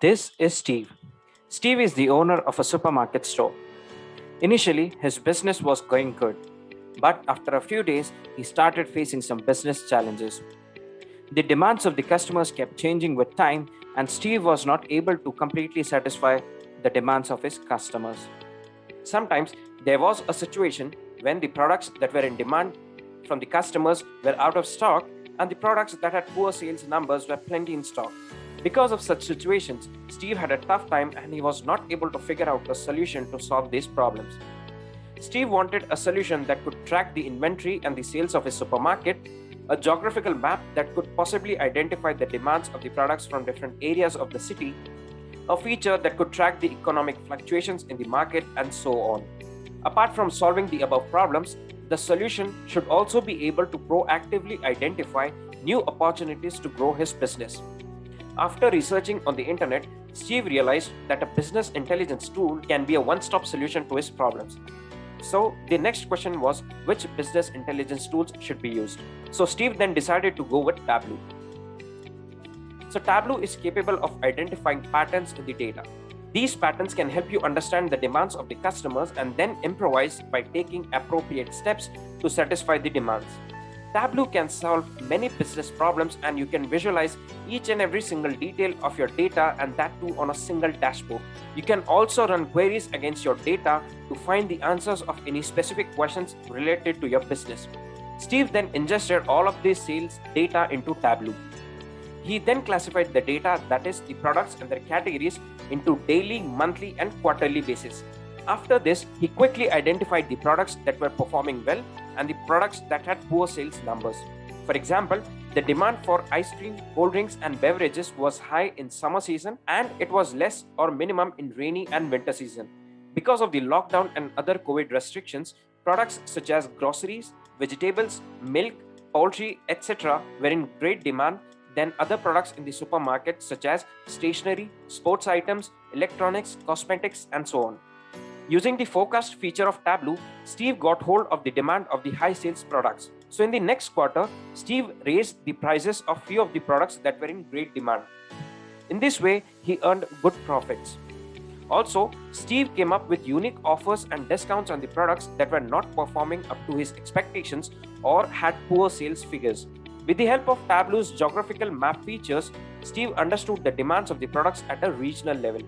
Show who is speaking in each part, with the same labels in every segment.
Speaker 1: This is Steve. Steve is the owner of a supermarket store. Initially, his business was going good, but after a few days, he started facing some business challenges. The demands of the customers kept changing with time, and Steve was not able to completely satisfy the demands of his customers. Sometimes there was a situation when the products that were in demand from the customers were out of stock, and the products that had poor sales numbers were plenty in stock. Because of such situations, Steve had a tough time and he was not able to figure out a solution to solve these problems. Steve wanted a solution that could track the inventory and the sales of his supermarket, a geographical map that could possibly identify the demands of the products from different areas of the city, a feature that could track the economic fluctuations in the market, and so on. Apart from solving the above problems, the solution should also be able to proactively identify new opportunities to grow his business. After researching on the internet, Steve realized that a business intelligence tool can be a one-stop solution to his problems. So the next question was which business intelligence tools should be used. So Steve then decided to go with Tableau. So Tableau is capable of identifying patterns in the data. These patterns can help you understand the demands of the customers and then improvise by taking appropriate steps to satisfy the demands. Tableau can solve many business problems and you can visualize each and every single detail of your data, and that too on a single dashboard. You can also run queries against your data to find the answers of any specific questions related to your business. Steve then ingested all of this sales data into Tableau. He then classified the data, that is the products and their categories, into daily, monthly and quarterly basis. After this, he quickly identified the products that were performing well and the products that had poor sales numbers. For example, the demand for ice cream, cold drinks and beverages was high in summer season and it was less or minimum in rainy and winter season. Because of the lockdown and other COVID restrictions, products such as groceries, vegetables, milk, poultry, etc. were in great demand than other products in the supermarket such as stationery, sports items, electronics, cosmetics and so on. Using the forecast feature of Tableau, Steve got hold of the demand of the high sales products. So in the next quarter, Steve raised the prices of few of the products that were in great demand. In this way, he earned good profits. Also, Steve came up with unique offers and discounts on the products that were not performing up to his expectations or had poor sales figures. With the help of Tableau's geographical map features, Steve understood the demands of the products at a regional level.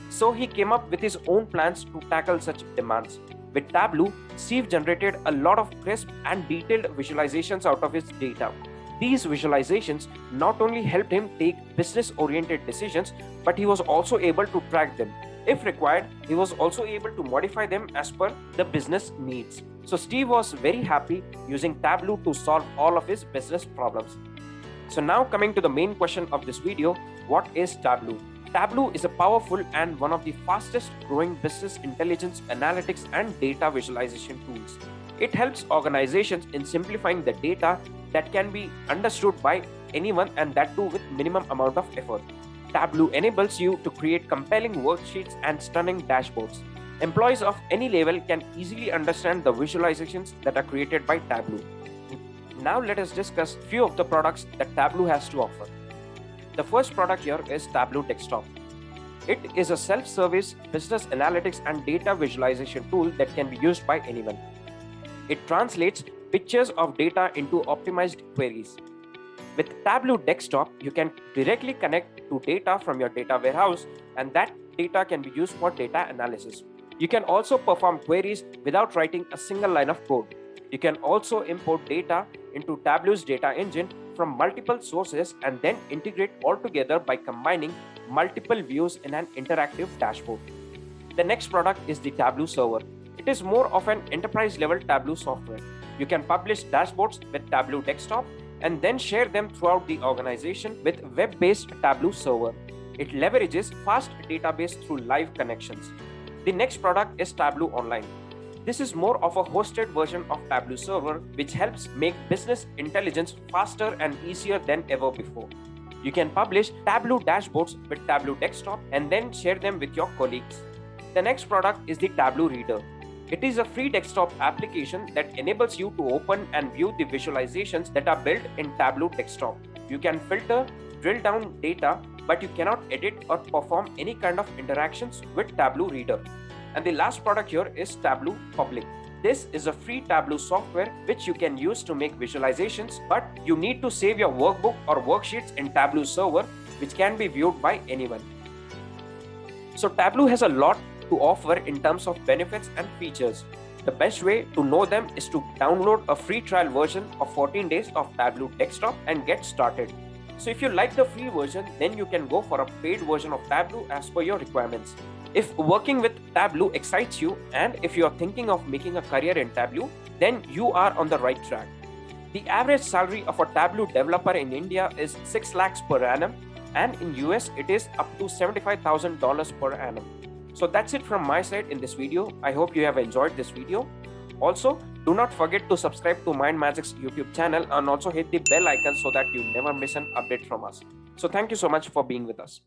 Speaker 1: So he came up with his own plans to tackle such demands. With Tableau, Steve generated a lot of crisp and detailed visualizations out of his data. These visualizations not only helped him take business-oriented decisions, but he was also able to track them. If required, he was also able to modify them as per the business needs. So Steve was very happy using Tableau to solve all of his business problems. So now coming to the main question of this video, what is Tableau? Tableau is a powerful and one of the fastest growing business intelligence analytics and data visualization tools. It helps organizations in simplifying the data that can be understood by anyone, and that too with minimum amount of effort. Tableau enables you to create compelling worksheets and stunning dashboards. Employees of any level can easily understand the visualizations that are created by Tableau. Now let us discuss few of the products that Tableau has to offer. The first product here is Tableau Desktop. It is a self-service business analytics and data visualization tool that can be used by anyone. It translates pictures of data into optimized queries. With Tableau Desktop, you can directly connect to data from your data warehouse, and that data can be used for data analysis. You can also perform queries without writing a single line of code. You can also import data into Tableau's data engine from multiple sources and then integrate all together by combining multiple views in an interactive dashboard. The next product is the Tableau Server. It is more of an enterprise-level Tableau software. You can publish dashboards with Tableau Desktop and then share them throughout the organization with web-based Tableau Server. It leverages fast database through live connections. The next product is Tableau Online. This is more of a hosted version of Tableau Server, which helps make business intelligence faster and easier than ever before. You can publish Tableau dashboards with Tableau Desktop and then share them with your colleagues. The next product is the Tableau Reader. It is a free desktop application that enables you to open and view the visualizations that are built in Tableau Desktop. You can filter, drill down data, but you cannot edit or perform any kind of interactions with Tableau Reader. And the last product here is Tableau Public. This is a free Tableau software which you can use to make visualizations, but you need to save your workbook or worksheets in Tableau server, which can be viewed by anyone. So Tableau has a lot to offer in terms of benefits and features. The best way to know them is to download a free trial version of 14 days of Tableau Desktop and get started. So if you like the free version, then you can go for a paid version of Tableau as per your requirements. If working with Tableau excites you, and if you are thinking of making a career in Tableau, then you are on the right track. The average salary of a Tableau developer in India is 6 lakhs per annum, and in US it is up to $75,000 per annum. So that's it from my side in this video. I hope you have enjoyed this video. Also, do not forget to subscribe to MindMajix YouTube channel and also hit the bell icon so that you never miss an update from us. So thank you so much for being with us.